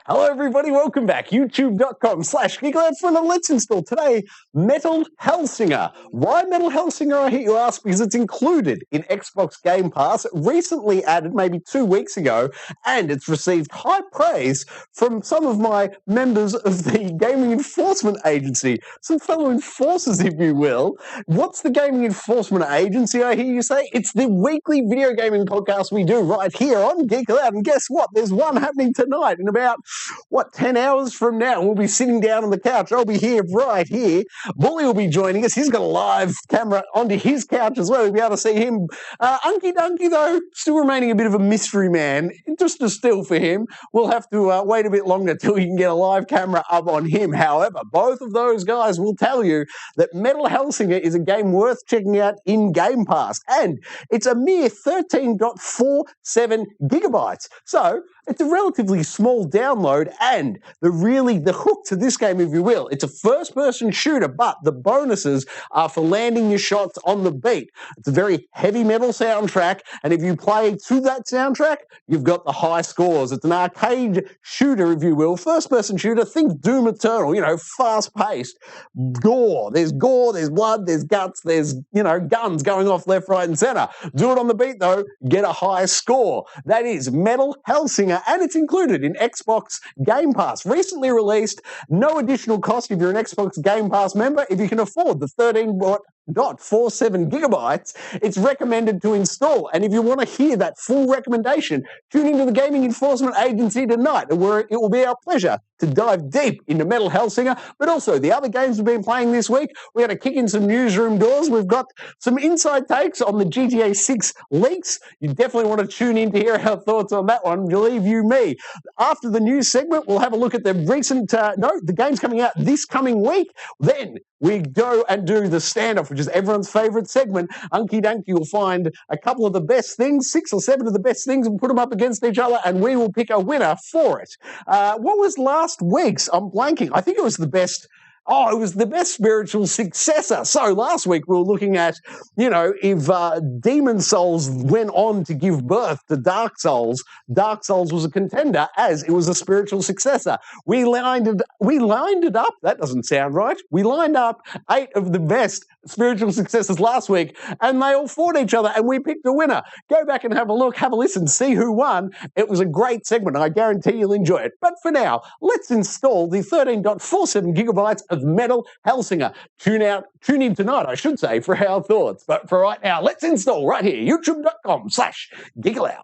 Hello everybody, welcome back. YouTube.com/Geek Aloud for another Let's Install. Today, Metal Hellsinger. Why Metal Hellsinger, I hear you ask? Because it's included in Xbox Game Pass, recently added maybe 2 weeks ago, and it's received high praise from some of my members of the Gaming Enforcement Agency, some fellow enforcers, if you will. What's the Gaming Enforcement Agency, I hear you say? It's the weekly video gaming podcast we do right here on Geek Aloud, and guess what? There's one happening tonight in about 10 hours from now. We'll be sitting down on the couch. I'll be here, right here. Bully will be joining us. He's got a live camera onto his couch as well. We'll be able to see him. Unky Dunky, though, still remaining a bit of a mystery man. Just a still for him. We'll have to wait a bit longer till we can get a live camera up on him. However, both of those guys will tell you that Metal Hellsinger is a game worth checking out in Game Pass. And it's a mere 13.47 gigabytes. So it's a relatively small download, and the hook to this game, if you will, it's a first-person shooter, but the bonuses are for landing your shots on the beat. It's a very heavy metal soundtrack, and if you play to that soundtrack, you've got the high scores. It's an arcade shooter, if you will, first-person shooter. Think Doom Eternal, fast-paced. Gore, there's blood, there's guts, there's, guns going off left, right, and center. Do it on the beat, though, get a high score. That is Metal Hellsinger, and it's included in Xbox Game Pass. Recently released, no additional cost if you're an Xbox Game Pass member. If you can afford the 13.47 gigabytes, it's recommended to install. And if you want to hear that full recommendation, tune into the Gaming Enforcement Agency tonight, where it will be our pleasure to dive deep into Metal Hellsinger, but also the other games we've been playing this week. We're going to kick in some newsroom doors. We've got some inside takes on the GTA 6 leaks. You definitely want to tune in to hear our thoughts on that one. Believe you me. After the news segment, we'll have a look at the recent, the games coming out this coming week. Then we go and do the standoff, which is everyone's favorite segment. Unky Dunky will find a couple of the best things, 6 or 7 of the best things, and put them up against each other, and we will pick a winner for it. What was last week's? I'm blanking. I think it was the best. Oh, it was the best spiritual successor. So last week we were looking at, if Demon Souls went on to give birth to Dark Souls was a contender as it was a spiritual successor. We lined it up. That doesn't sound right. We lined up 8 of the best spiritual successors last week, and they all fought each other, and we picked a winner. Go back and have a look, have a listen, see who won. It was a great segment. I guarantee you'll enjoy it. But for now, let's install the 13.47 gigabytes of Metal Hellsinger. Tune in tonight, I should say, for our thoughts. But for right now, let's install right here, youtube.com/Geek Aloud.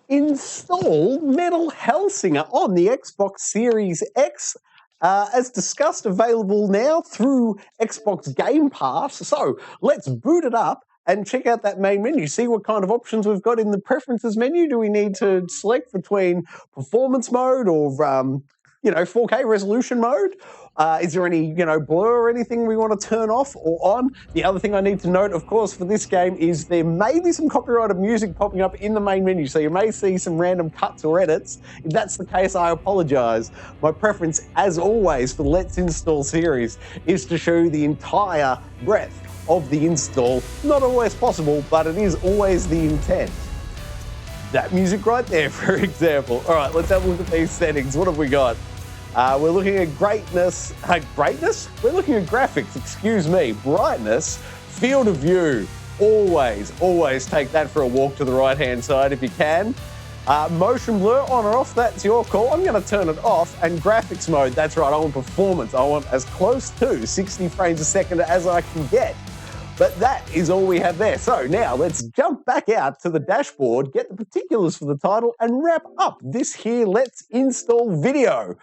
install Metal Hellsinger on the Xbox Series X. As discussed, available now through Xbox Game Pass. So let's boot it up and check out that main menu. See what kind of options we've got in the preferences menu. Do we need to select between performance mode or 4K resolution mode? Is there any, blur or anything we want to turn off or on? The other thing I need to note, of course, for this game is there may be some copyrighted music popping up in the main menu, so you may see some random cuts or edits. If that's the case, I apologize. My preference, as always, for the Let's Install series is to show you the entire breadth of the install. Not always possible, but it is always the intent. That music right there, for example. All right, let's have a look at these settings. What have we got? We're looking at greatness. We're looking at graphics, excuse me. Brightness, field of view. Always take that for a walk to the right-hand side if you can. Motion blur on or off, that's your call. I'm going to turn it off. And graphics mode, that's right, I want performance. I want as close to 60 frames a second as I can get. But that is all we have there. So now let's jump back out to the dashboard, get the particulars for the title, and wrap up this here Let's Install video.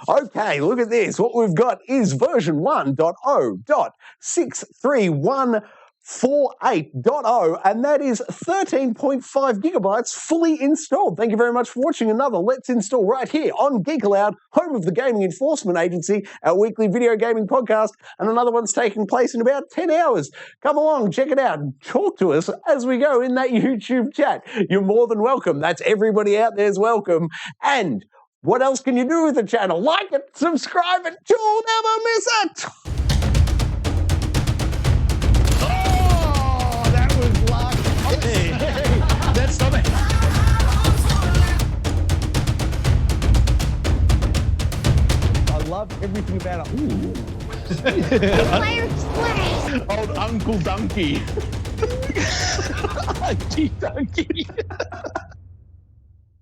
Okay, look at this. What we've got is version 1.0.63148.0, and that is 13.5 gigabytes fully installed. Thank you very much for watching another Let's Install right here on Geek Aloud, home of the Gaming Enforcement Agency, our weekly video gaming podcast, and another one's taking place in about 10 hours. Come along, check it out, and talk to us as we go in that YouTube chat. You're more than welcome. That's everybody out there's welcome. And what else can you do with the channel? Like it, subscribe it, you'll never miss it. That's something. I love everything about it. Ooh. Fire express. Old Uncle Donkey. Donkey.